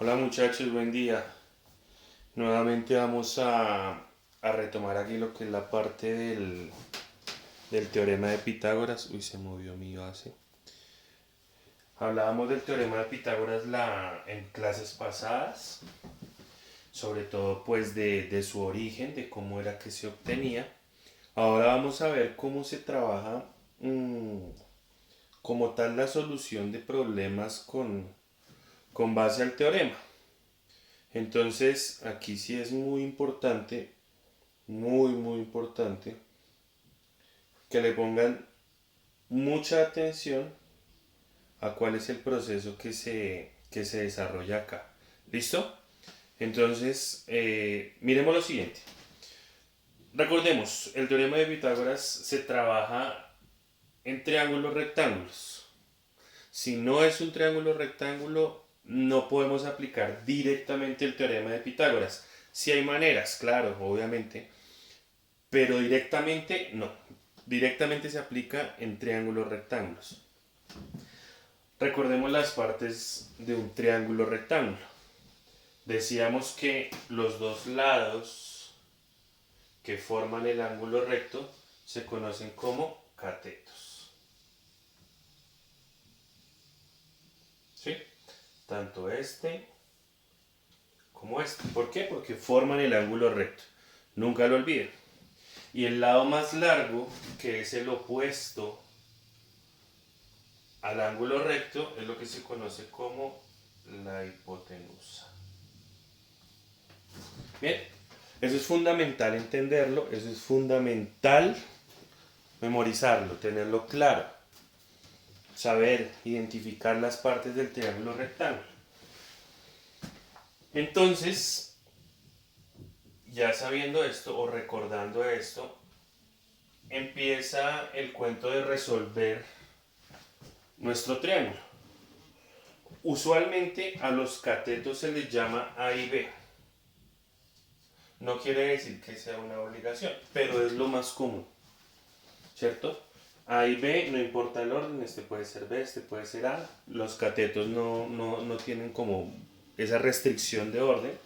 Hola muchachos, buen día. Nuevamente vamos a retomar aquí lo que es la parte del teorema de Pitágoras. Uy, se movió mi base. Hablábamos del teorema de Pitágoras en clases pasadas, sobre todo pues de su origen, de cómo era que se obtenía. Ahora vamos a ver cómo se trabaja como tal la solución de problemas con base al teorema. Entonces, aquí sí es muy importante, muy importante, que le pongan mucha atención a cuál es el proceso que se desarrolla acá. ¿Listo? Entonces, miremos lo siguiente. Recordemos, el teorema de Pitágoras se trabaja en triángulos rectángulos. Si no es un triángulo rectángulo, no podemos aplicar directamente el teorema de Pitágoras. Si hay maneras, claro, obviamente, pero directamente no. Directamente se aplica en triángulos rectángulos. Recordemos las partes de un triángulo rectángulo. Decíamos que los dos lados que forman el ángulo recto se conocen como catetos. ¿Sí? Tanto este como este. ¿Por qué? Porque forman el ángulo recto. Nunca lo olviden. Y el lado más largo, que es el opuesto al ángulo recto, es lo que se conoce como la hipotenusa. Bien, eso es fundamental entenderlo, eso es fundamental memorizarlo, tenerlo claro, saber identificar las partes del triángulo rectángulo. Entonces, ya sabiendo esto o recordando esto, empieza el cuento de resolver nuestro triángulo. Usualmente a los catetos se les llama A y B. No quiere decir que sea una obligación, pero es lo más común, ¿cierto? A y B, no importa el orden, este puede ser B, este puede ser A. Los catetos no tienen como esa restricción de orden.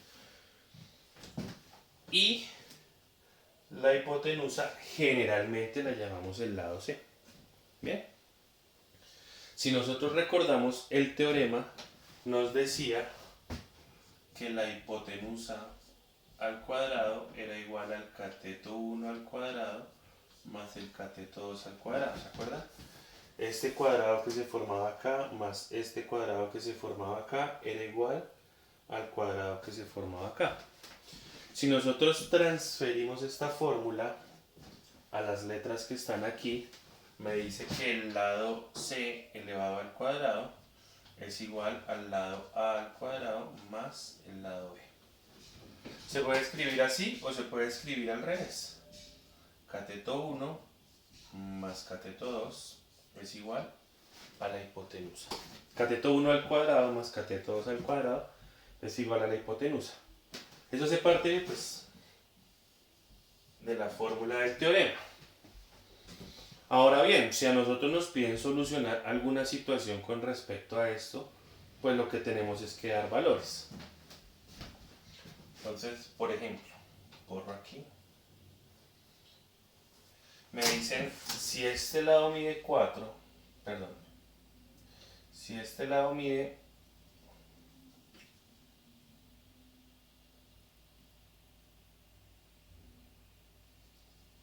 Y la hipotenusa generalmente la llamamos el lado C. Bien. Si nosotros recordamos el teorema, nos decía que la hipotenusa al cuadrado era igual al cateto 1 al cuadrado más el cateto 2 al cuadrado, ¿se acuerdan? Este cuadrado que se formaba acá más este cuadrado que se formaba acá era igual al cuadrado que se formaba acá. Si nosotros transferimos esta fórmula a las letras que están aquí, me dice que el lado C elevado al cuadrado es igual al lado A al cuadrado más el lado B. Se puede escribir así o se puede escribir al revés. Cateto 1 más cateto 2 es igual a la hipotenusa. Cateto 1 al cuadrado más cateto 2 al cuadrado es igual a la hipotenusa. Eso se parte pues, de la fórmula del teorema. Ahora bien, si a nosotros nos piden solucionar alguna situación con respecto a esto, pues lo que tenemos es que dar valores. Entonces, por ejemplo, borro aquí. Me dicen, si este lado mide 4, perdón, si este lado mide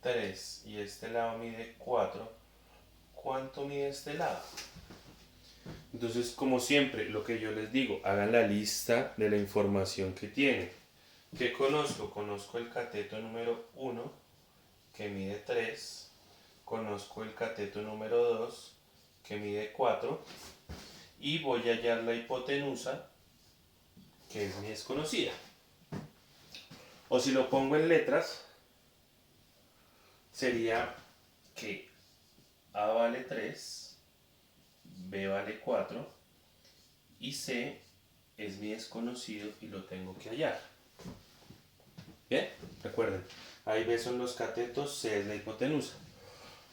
3 y este lado mide 4, ¿cuánto mide este lado? Entonces, como siempre, lo que yo les digo, hagan la lista de la información que tienen. ¿Qué conozco? Conozco el cateto número 1, que mide 3. Conozco el cateto número 2, que mide 4. Y voy a hallar la hipotenusa, que es mi desconocida. O si lo pongo en letras, sería que A vale 3, B vale 4 y C es mi desconocido y lo tengo que hallar. Bien, recuerden, A y B son los catetos, C es la hipotenusa.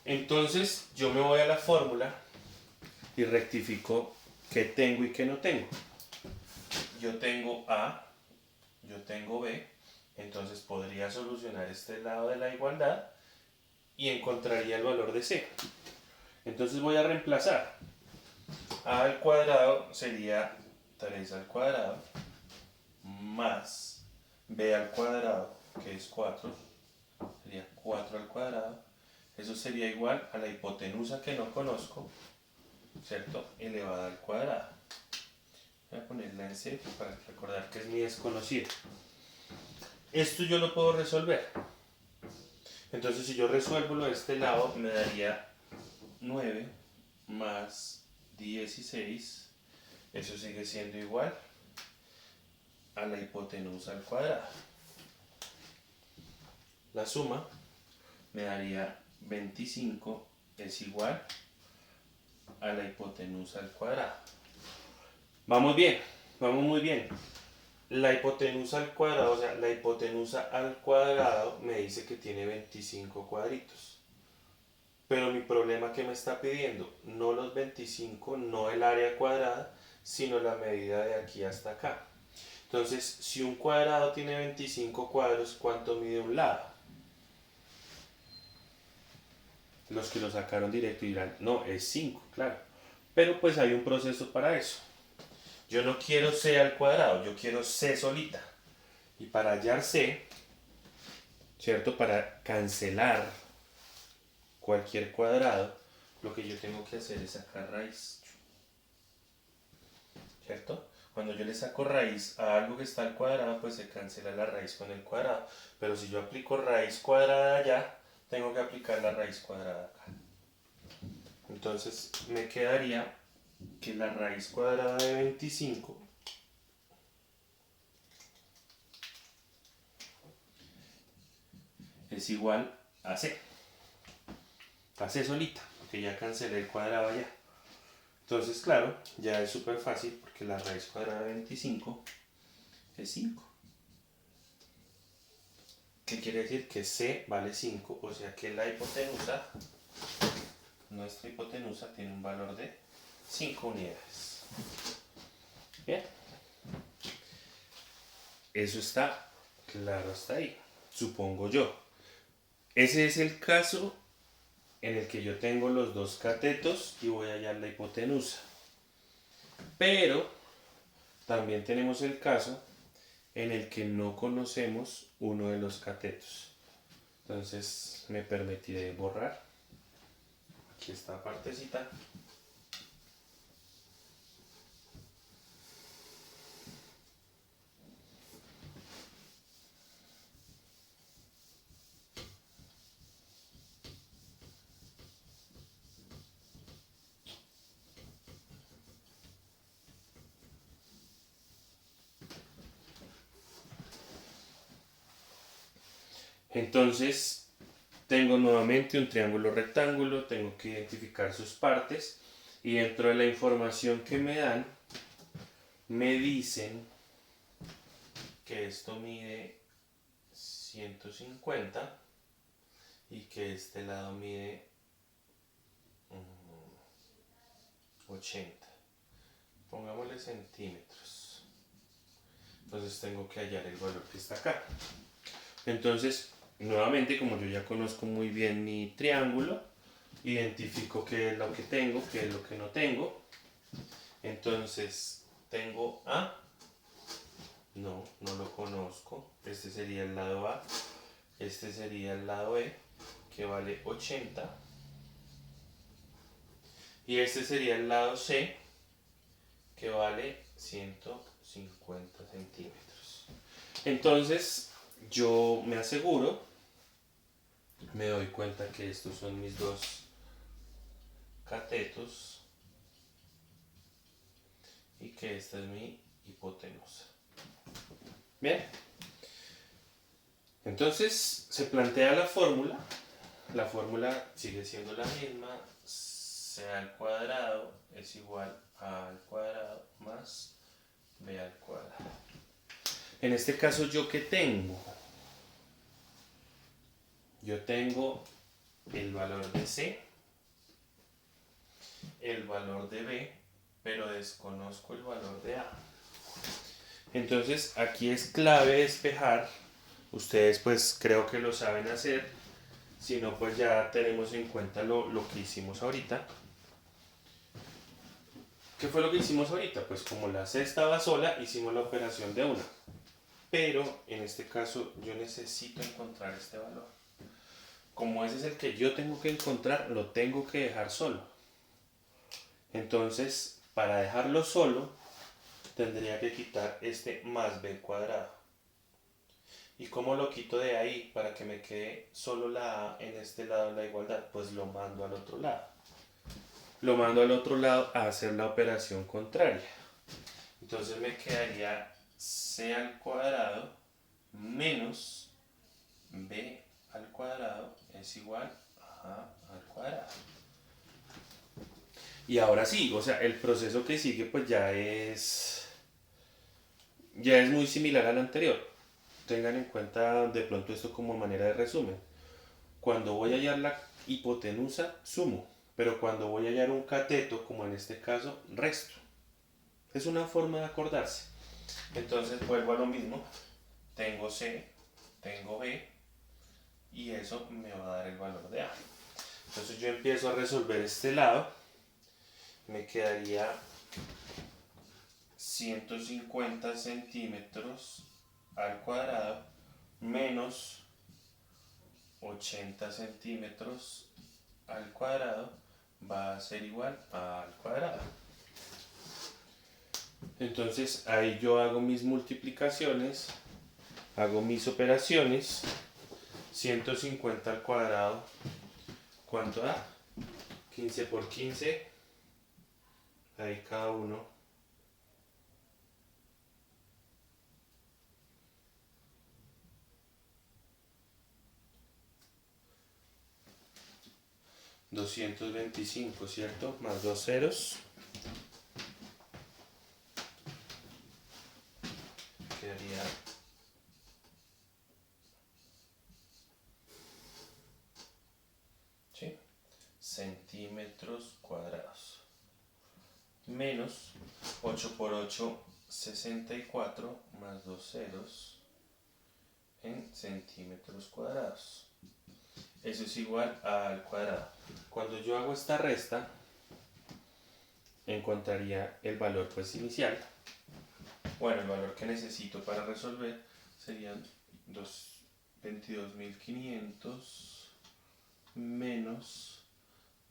Entonces yo me voy a la fórmula y rectifico qué tengo y qué no tengo. yo tengo A, yo tengo B, entonces podría solucionar este lado de la igualdad y encontraría el valor de C. Entonces voy a reemplazar. A al cuadrado sería 3 al cuadrado más B al cuadrado, que es 4, sería 4 al cuadrado. Eso sería igual a la hipotenusa que no conozco, ¿cierto? Elevada al cuadrado. Voy a ponerla en C para recordar que es mi desconocida. Esto yo lo puedo resolver. Entonces si yo resuelvo lo de este lado me daría 9 más 16. Eso sigue siendo igual a la hipotenusa al cuadrado. La suma me daría 25 es igual a la hipotenusa al cuadrado. Vamos bien, vamos muy bien. La hipotenusa al cuadrado, o sea, la hipotenusa al cuadrado me dice que tiene 25 cuadritos. Pero mi problema que me está pidiendo, no los 25, no el área cuadrada, sino la medida de aquí hasta acá. Entonces, si un cuadrado tiene 25 cuadros, ¿cuánto mide un lado? Los que lo sacaron directo dirán, no, es 5, claro. Pero pues hay un proceso para eso. Yo no quiero C al cuadrado, yo quiero C solita. Y para hallar C, ¿cierto? Para cancelar cualquier cuadrado, lo que yo tengo que hacer es sacar raíz. ¿Cierto? Cuando yo le saco raíz a algo que está al cuadrado, pues se cancela la raíz con el cuadrado. Pero si yo aplico raíz cuadrada allá, tengo que aplicar la raíz cuadrada acá. Entonces me quedaría que la raíz cuadrada de 25 es igual a C. A C solita, porque ya cancelé el cuadrado allá. Entonces, claro, ya es súper fácil porque la raíz cuadrada de 25 es 5. ¿Qué quiere decir? Que C vale 5, o sea que la hipotenusa, nuestra hipotenusa tiene un valor de 5 unidades. Bien. Eso está claro hasta ahí, supongo yo. Ese es el caso en el que yo tengo los dos catetos y voy a hallar la hipotenusa. Pero también tenemos el caso en el que no conocemos uno de los catetos. Entonces me permitiré borrar aquí esta partecita. Entonces tengo nuevamente un triángulo rectángulo, tengo que identificar sus partes y dentro de la información que me dan me dicen que esto mide 150 y que este lado mide 80. Pongámosle centímetros. Entonces tengo que hallar el valor que está acá. Entonces, nuevamente, como yo ya conozco muy bien mi triángulo, identifico qué es lo que tengo, qué es lo que no tengo. Entonces, tengo A. No lo conozco. Este sería el lado A. Este sería el lado B, que vale 80. Y este sería el lado C, que vale 150 centímetros. Entonces, yo me aseguro, me doy cuenta que estos son mis dos catetos y que esta es mi hipotenusa. Bien, entonces se plantea la fórmula. La fórmula sigue siendo la misma. C al cuadrado es igual a al cuadrado más b al cuadrado. En este caso, ¿yo qué tengo? Yo tengo el valor de C, el valor de B, pero desconozco el valor de A. Entonces aquí es clave despejar. Ustedes pues creo que lo saben hacer. Si no, pues ya tenemos en cuenta lo que hicimos ahorita. ¿Qué fue lo que hicimos ahorita? Pues como la C estaba sola, hicimos la operación de una. Pero en este caso yo necesito encontrar este valor. Como ese es el que yo tengo que encontrar, lo tengo que dejar solo. Entonces, para dejarlo solo, tendría que quitar este más b cuadrado. ¿Y cómo lo quito de ahí para que me quede solo la A en este lado de la igualdad? Pues lo mando al otro lado. Lo mando al otro lado a hacer la operación contraria. Entonces me quedaría c al cuadrado menos b al cuadrado es igual a a al cuadrado. Y ahora sí, o sea, el proceso que sigue pues ya es muy similar al anterior. Tengan en cuenta de pronto esto como manera de resumen. Cuando voy a hallar la hipotenusa, sumo. Pero cuando voy a hallar un cateto, como en este caso, resto. Es una forma de acordarse. Entonces vuelvo a lo mismo. Tengo C, tengo B, y eso me va a dar el valor de A. Entonces yo empiezo a resolver este lado. Me quedaría 150 centímetros al cuadrado menos 80 centímetros al cuadrado va a ser igual a al cuadrado. Entonces ahí yo hago mis multiplicaciones, hago mis operaciones. 150 al cuadrado, ¿cuánto da? 15 por 15, ahí cada uno. 225, ¿cierto? Más dos ceros. Quedaría ¿sí? Centímetros cuadrados. Menos 8 por 8, 64, más dos ceros en centímetros cuadrados. Eso es igual al cuadrado. Cuando yo hago esta resta, encontraría el valor pues inicial. Bueno, el valor que necesito para resolver serían 22.500 menos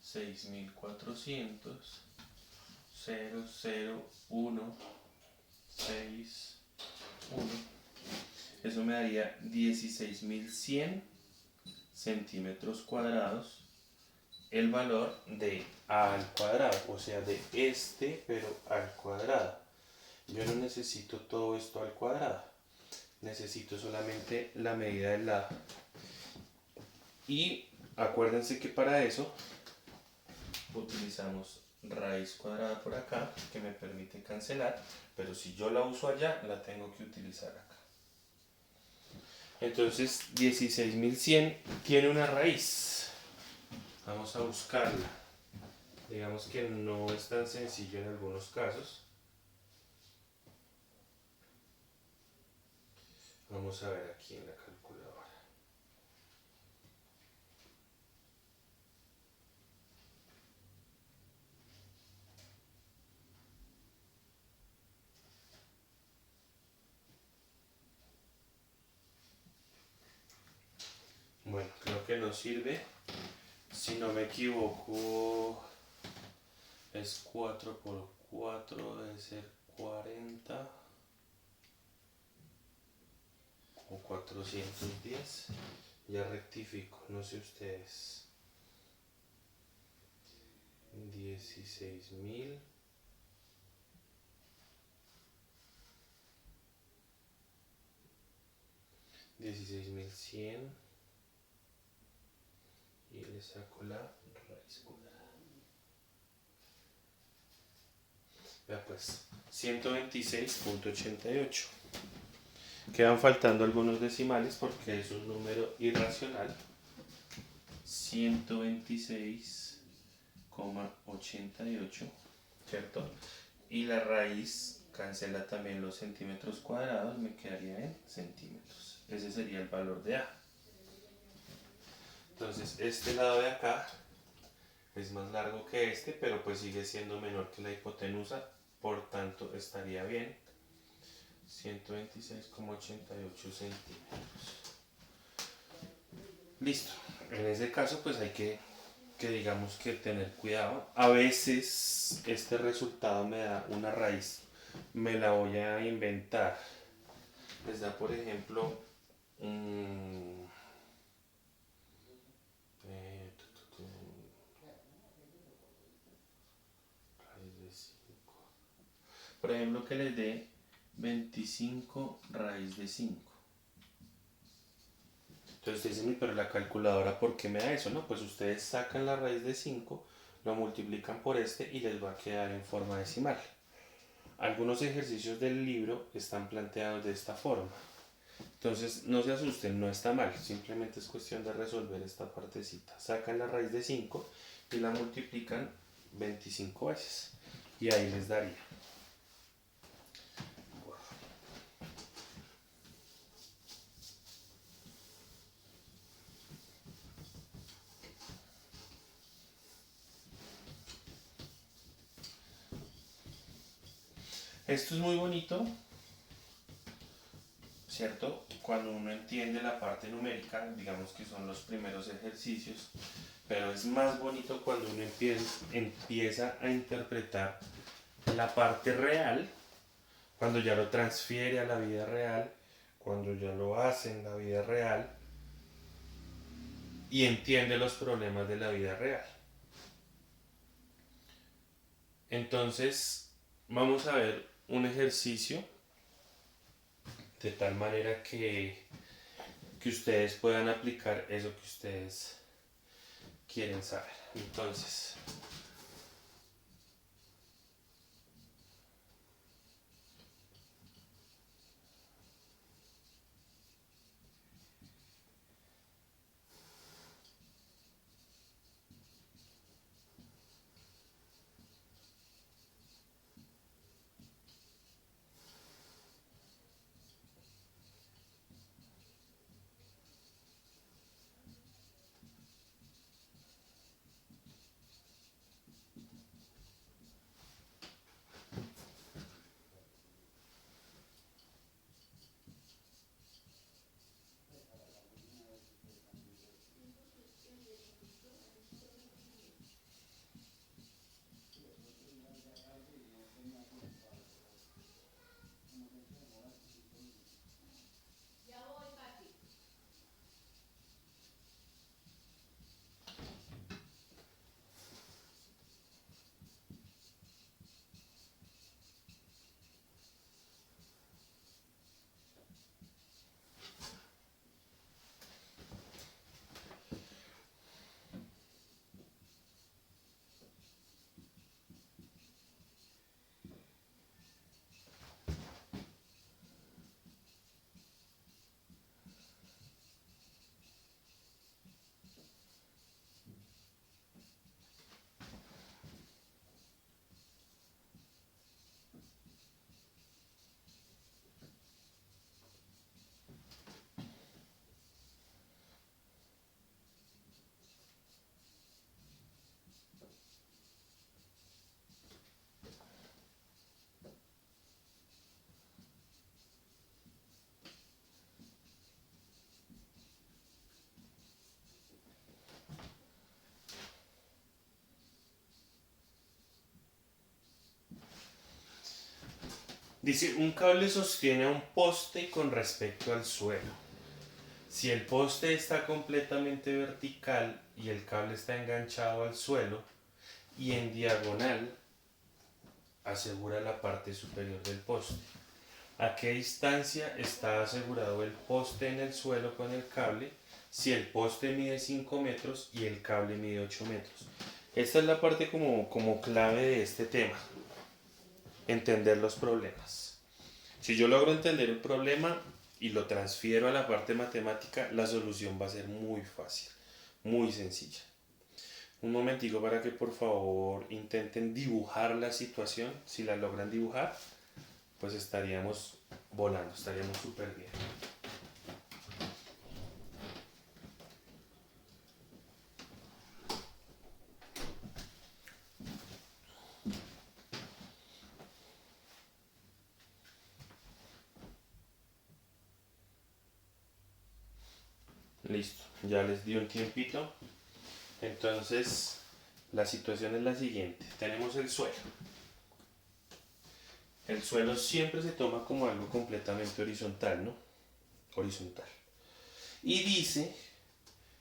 6.400, 0, 0, 1, 6, 1. Eso me daría 16.100 centímetros cuadrados, el valor de A al cuadrado, o sea, de este, pero al cuadrado. Yo no necesito todo esto al cuadrado, necesito solamente la medida del lado. Y acuérdense que para eso utilizamos raíz cuadrada por acá, que me permite cancelar, pero si yo la uso allá, la tengo que utilizar acá. Entonces 16.100 tiene una raíz. Vamos a buscarla. Digamos que no es tan sencillo en algunos casos. Vamos a ver aquí en la calculadora. Bueno, creo que nos sirve. Si no me equivoco, es 4 por 4, debe ser 40 o 410. Ya rectifico, no sé ustedes. 16.000. 16.100 y le saco la raíz cuadrada. Vea pues, 126.88. Quedan faltando algunos decimales porque es un número irracional. 126,88, ¿cierto? Y la raíz cancela también los centímetros cuadrados, me quedaría en centímetros. Ese sería el valor de A. Entonces este lado de acá es más largo que este, pero pues sigue siendo menor que la hipotenusa, por tanto estaría bien. 126,88 centímetros. Listo. En ese caso pues hay que digamos que tener cuidado. A veces este resultado me da una raíz. Me la voy a inventar. Les da por ejemplo raíz de 5. Por ejemplo que les dé 25 raíz de 5. Entonces dicen, pero la calculadora, ¿por qué me da eso? No, pues ustedes sacan la raíz de 5, lo multiplican por este y les va a quedar en forma decimal. Algunos ejercicios del libro están planteados de esta forma. Entonces no se asusten, no está mal, simplemente es cuestión de resolver esta partecita. Sacan la raíz de 5 y la multiplican 25 veces y ahí les daría. Esto es muy bonito, ¿cierto? Cuando uno entiende la parte numérica, digamos que son los primeros ejercicios, pero es más bonito cuando uno empieza a interpretar la parte real, cuando ya lo transfiere a la vida real, cuando ya lo hace en la vida real y entiende los problemas de la vida real. Entonces, vamos a ver un ejercicio de tal manera que ustedes puedan aplicar eso que ustedes quieren saber. Entonces, dice, un cable sostiene a un poste con respecto al suelo. Si el poste está completamente vertical y el cable está enganchado al suelo y en diagonal, asegura la parte superior del poste. ¿A qué distancia está asegurado el poste en el suelo con el cable si el poste mide 5 metros y el cable mide 8 metros? Esta es la parte como clave de este tema. Entender los problemas. Si yo logro entender un problema y lo transfiero a la parte matemática, la solución va a ser muy fácil, muy sencilla. Un momentico para que por favor intenten dibujar la situación, si la logran dibujar. pues estaríamos volando, estaríamos súper bien. Listo, ya les di un tiempito. Entonces, la situación es la siguiente. Tenemos el suelo. El suelo siempre se toma como algo completamente horizontal, ¿no? Horizontal. Y dice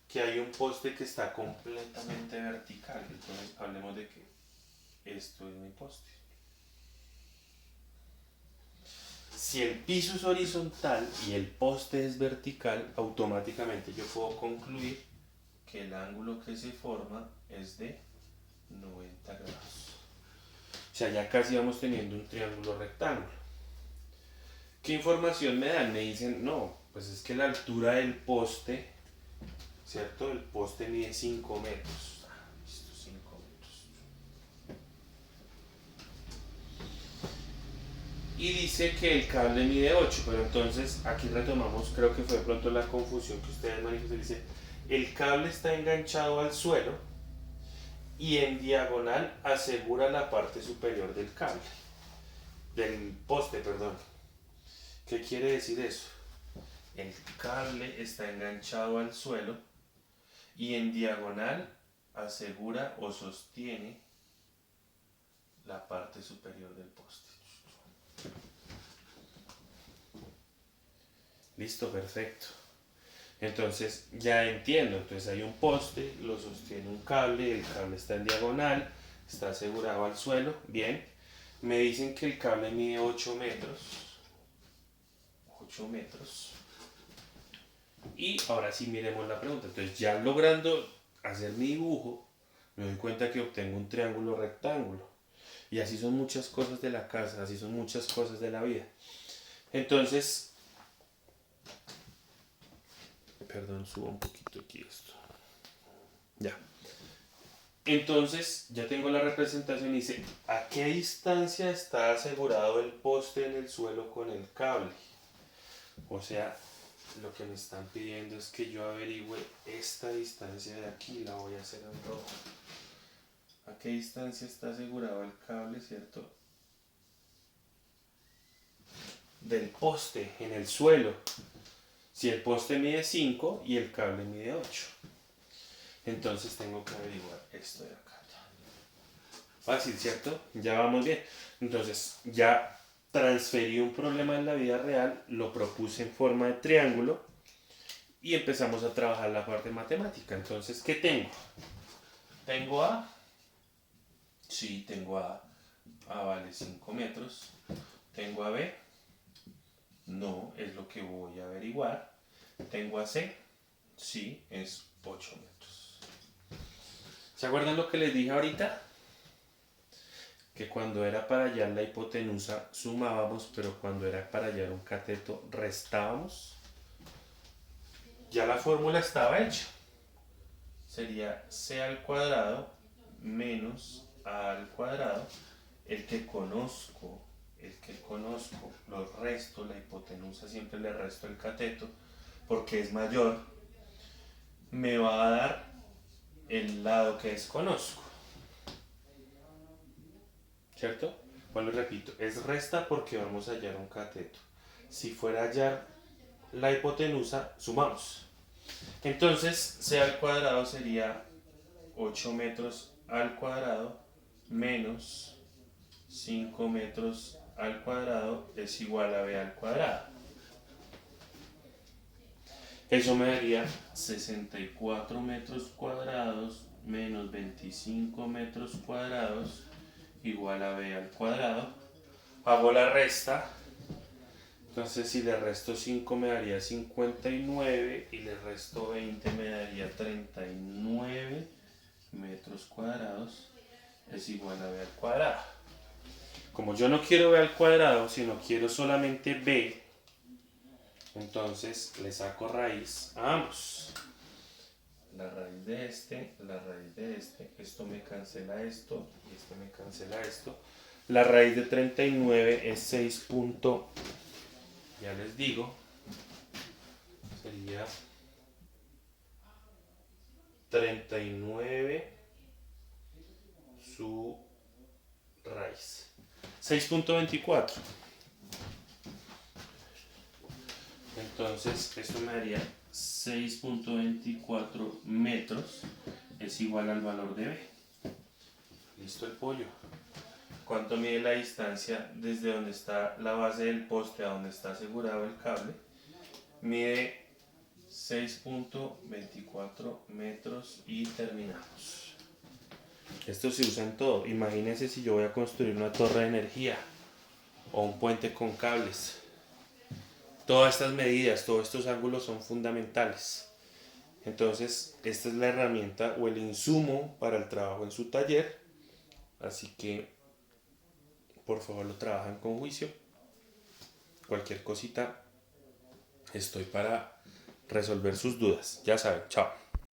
que hay un poste que está completamente vertical. Entonces, hablemos de que esto es mi poste. Si el piso es horizontal y el poste es vertical, automáticamente yo puedo concluir que el ángulo que se forma es de 90 grados. O sea, ya casi vamos teniendo un triángulo rectángulo. ¿Qué información me dan? Me dicen, no, pues es que la altura del poste, ¿cierto? El poste mide 5 metros. Listo, 5 metros. Y dice que el cable mide 8, pero entonces aquí retomamos, creo que fue de pronto la confusión que ustedes manifestaron. Dice, el cable está enganchado al suelo y en diagonal asegura la parte superior del cable, del poste, perdón. ¿Qué quiere decir eso? El cable está enganchado al suelo y en diagonal asegura o sostiene la parte superior del poste. Listo, perfecto. Entonces ya entiendo, entonces hay un poste, lo sostiene un cable, el cable está en diagonal, está asegurado al suelo, bien. Me dicen que el cable mide 8 metros. 8 metros. Y ahora sí miremos la pregunta. Entonces ya logrando hacer mi dibujo, me doy cuenta que obtengo un triángulo rectángulo. Y así son muchas cosas de la casa, así son muchas cosas de la vida. Entonces, perdón, subo un poquito aquí esto. Ya. Entonces, ya tengo la representación y dice, ¿a qué distancia está asegurado el poste en el suelo con el cable? O sea, lo que me están pidiendo es que yo averigüe esta distancia de aquí, la voy a hacer en rojo. ¿A qué distancia está asegurado el cable, cierto? Del poste en el suelo. Si el poste mide 5 y el cable mide 8. Entonces tengo que averiguar esto de acá. Fácil, ¿cierto? Ya vamos bien. Entonces ya transferí un problema en la vida real, lo propuse en forma de triángulo y empezamos a trabajar la parte matemática. Entonces, ¿qué tengo? ¿Tengo A? Sí, tengo A. A vale 5 metros. ¿Tengo a B? No, es lo que voy a averiguar. ¿Tengo a C? Sí, es 8 metros. ¿Se acuerdan lo que les dije ahorita? Que cuando era para hallar la hipotenusa sumábamos, pero cuando era para hallar un cateto restábamos. Ya la fórmula estaba hecha. Sería C al cuadrado menos A al cuadrado. El que conozco, lo resto, la hipotenusa siempre le resto el cateto, porque es mayor, me va a dar el lado que desconozco. ¿Cierto? Bueno, repito, es resta porque vamos a hallar un cateto. Si fuera a hallar la hipotenusa, sumamos. Entonces, C al cuadrado sería 8 metros al cuadrado menos 5 metros al cuadrado es igual a B al cuadrado. Eso me daría 64 metros cuadrados menos 25 metros cuadrados igual a B al cuadrado. Hago la resta. Entonces si le resto 5 me daría 59 y le resto 20 me daría 39 metros cuadrados es igual a B al cuadrado. Como yo no quiero B al cuadrado, sino quiero solamente B, entonces le saco raíz a ambos. La raíz de este, la raíz de este, esto me cancela esto y esto me cancela esto. La raíz de 39 es 6. Ya les digo, sería 39 su raíz. 6.24. Entonces esto me daría 6.24 metros es igual al valor de B. Listo el pollo. ¿Cuánto mide la distancia desde donde está la base del poste a donde está asegurado el cable? Mide 6.24 metros y terminamos. Esto se usa en todo. Imagínense si yo voy a construir una torre de energía o un puente con cables. Todas estas medidas, todos estos ángulos son fundamentales. Entonces, esta es la herramienta o el insumo para el trabajo en su taller. Así que, por favor, lo trabajan con juicio. Cualquier cosita, estoy para resolver sus dudas. Ya saben, chao.